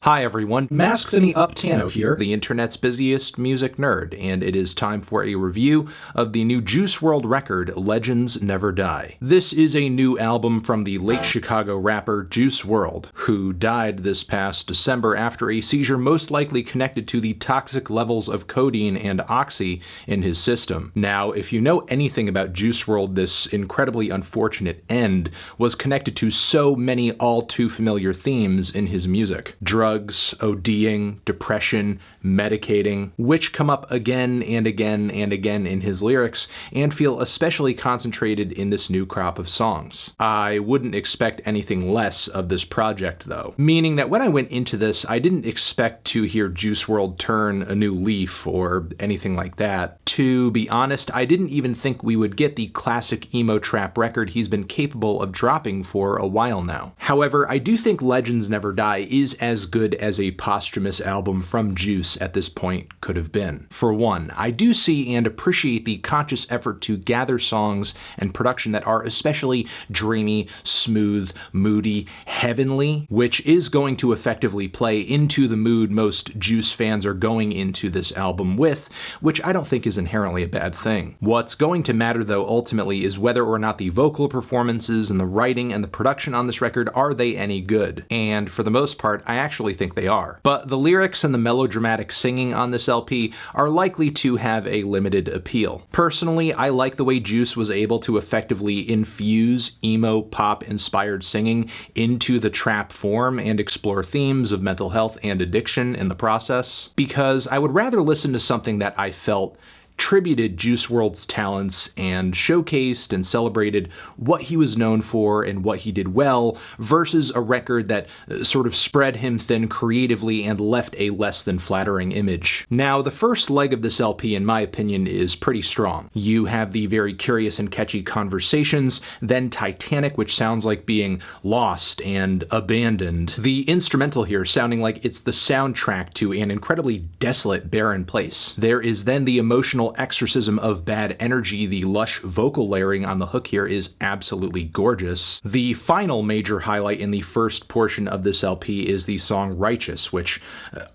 Hi everyone, Masked and the Uptano here, the internet's busiest music nerd, and it is time for a review of the new Juice WRLD record, Legends Never Die. This is a new album from the late Chicago rapper Juice WRLD, who died this past December after a seizure most likely connected to the toxic levels of codeine and oxy in his system. Now, if you know anything about Juice WRLD, this incredibly unfortunate end was connected to so many all too familiar themes in his music. Drugs, ODing, depression, medicating, which come up again and again and again in his lyrics and feel especially concentrated in this new crop of songs. I wouldn't expect anything less of this project though, meaning that when I went into this, I didn't expect to hear Juice WRLD turn a new leaf or anything like that. To be honest, I didn't even think we would get the classic emo trap record he's been capable of dropping for a while now. However, I do think Legends Never Die is as good as a posthumous album from Juice at this point could have been. For one, I do see and appreciate the conscious effort to gather songs and production that are especially dreamy, smooth, moody, heavenly, which is going to effectively play into the mood most Juice fans are going into this album with, which I don't think is inherently a bad thing. What's going to matter though ultimately is whether or not the vocal performances and the writing and the production on this record are they any good. And for the most part, I actually think they are. But the lyrics and the melodramatic singing on this LP are likely to have a limited appeal. Personally, I like the way Juice was able to effectively infuse emo pop inspired singing into the trap form and explore themes of mental health and addiction in the process, because I would rather listen to something that I felt tributed Juice WRLD's talents and showcased and celebrated what he was known for and what he did well, versus a record that sort of spread him thin creatively and left a less than flattering image. Now, the first leg of this LP, in my opinion, is pretty strong. You have the very curious and catchy Conversations, then Titanic, which sounds like being lost and abandoned. The instrumental here sounding like it's the soundtrack to an incredibly desolate, barren place. There is then the emotional exorcism of bad energy. The lush vocal layering on the hook here is absolutely gorgeous. The final major highlight in the first portion of this LP is the song Righteous, which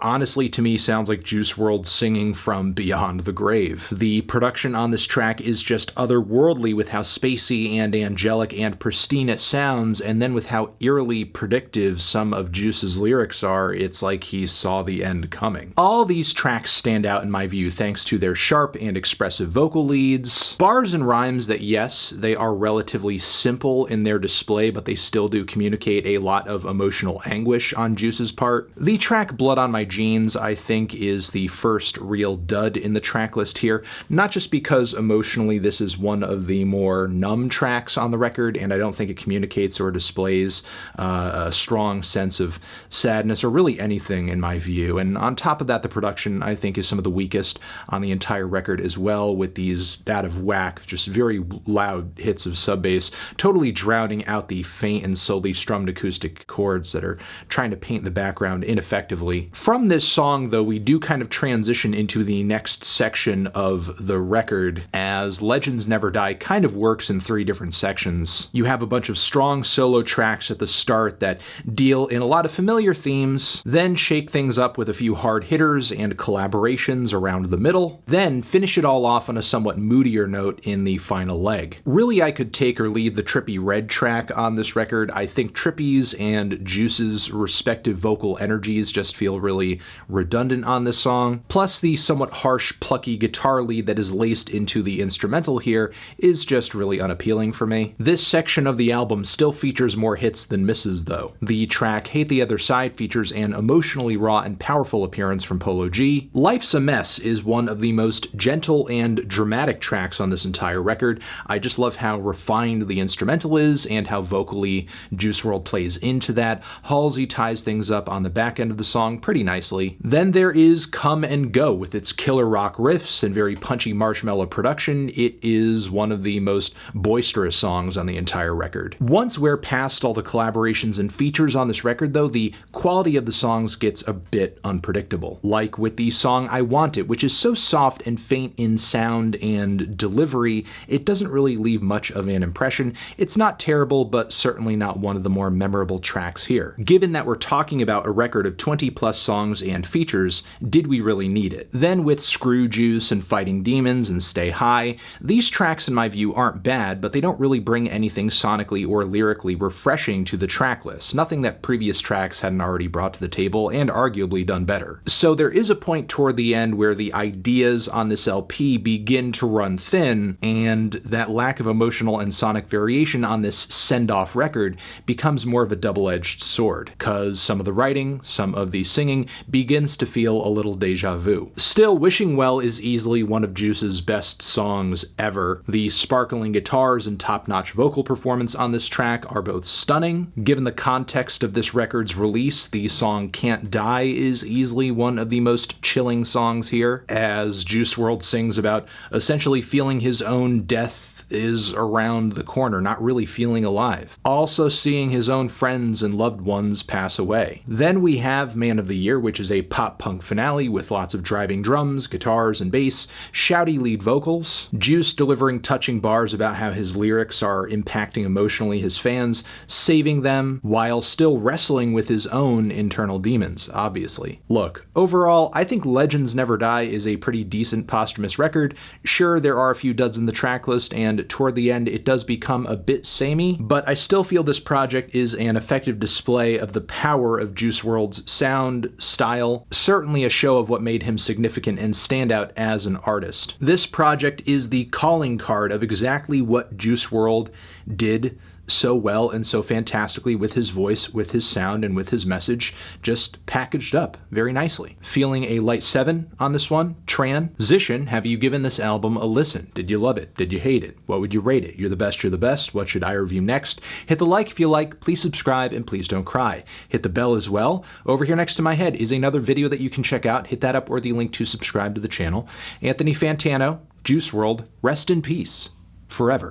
honestly to me sounds like Juice WRLD singing from beyond the grave. The production on this track is just otherworldly with how spacey and angelic and pristine it sounds, and then with how eerily predictive some of Juice's lyrics are, it's like he saw the end coming. All these tracks stand out in my view thanks to their sharp and expressive vocal leads, bars and rhymes that, yes, they are relatively simple in their display, but they still do communicate a lot of emotional anguish on Juice's part. The track Blood on My Jeans, I think, is the first real dud in the track list here, not just because emotionally this is one of the more numb tracks on the record, and I don't think it communicates or displays a strong sense of sadness or really anything in my view, and on top of that, the production I think is some of the weakest on the entire record as well, with these out of whack, just very loud hits of sub bass, totally drowning out the faint and slowly strummed acoustic chords that are trying to paint the background ineffectively. From this song, though, we do kind of transition into the next section of the record, as Legends Never Die kind of works in three different sections. You have a bunch of strong solo tracks at the start that deal in a lot of familiar themes, then shake things up with a few hard hitters and collaborations around the middle, then finish it all off on a somewhat moodier note in the final leg. Really, I could take or leave the Trippy Red track on this record. I think Trippy's and Juice's respective vocal energies just feel really redundant on this song. Plus, the somewhat harsh, plucky guitar lead that is laced into the instrumental here is just really unappealing for me. This section of the album still features more hits than misses, though. The track Hate the Other Side features an emotionally raw and powerful appearance from Polo G. Life's a Mess is one of the most gentle and dramatic tracks on this entire record. I just love how refined the instrumental is and how vocally Juice WRLD plays into that. Halsey ties things up on the back end of the song pretty nicely. Then there is Come and Go with its killer rock riffs and very punchy marshmallow production. It is one of the most boisterous songs on the entire record. Once we're past all the collaborations and features on this record though, the quality of the songs gets a bit unpredictable. Like with the song I Want It, which is so soft and faint faint in sound and delivery, it doesn't really leave much of an impression. It's not terrible, but certainly not one of the more memorable tracks here. Given that we're talking about a record of 20+ songs and features, did we really need it? Then with Screw Juice and Fighting Demons and Stay High, these tracks in my view aren't bad, but they don't really bring anything sonically or lyrically refreshing to the track list, nothing that previous tracks hadn't already brought to the table and arguably done better. So there is a point toward the end where the ideas on this LP begin to run thin, and that lack of emotional and sonic variation on this send-off record becomes more of a double-edged sword, cause some of the writing, some of the singing begins to feel a little deja vu. Still, Wishing Well is easily one of Juice's best songs ever. The sparkling guitars and top-notch vocal performance on this track are both stunning. Given the context of this record's release, the song Can't Die is easily one of the most chilling songs here, as Juice WRLD sings about essentially feeling his own death is around the corner, not really feeling alive. Also seeing his own friends and loved ones pass away. Then we have Man of the Year, which is a pop-punk finale with lots of driving drums, guitars, and bass, shouty lead vocals, Juice delivering touching bars about how his lyrics are impacting emotionally his fans, saving them, while still wrestling with his own internal demons, obviously. Look, overall, I think Legends Never Die is a pretty decent posthumous record. Sure, there are a few duds in the track list, and toward the end it does become a bit samey, but I still feel this project is an effective display of the power of Juice WRLD's sound, style, certainly a show of what made him significant and stand out as an artist. This project is the calling card of exactly what Juice WRLD did so well and so fantastically with his voice, with his sound, and with his message, just packaged up very nicely. Feeling a light 7 on this one. Transition, have you given this album a listen? Did you love it? Did you hate it? What would you rate it? You're the best, you're the best. What should I review next? Hit the like if you like, please subscribe, and please don't cry. Hit the bell as well. Over here next to my head is another video that you can check out. Hit that up or the link to subscribe to the channel. Anthony Fantano, Juice WRLD, rest in peace, forever.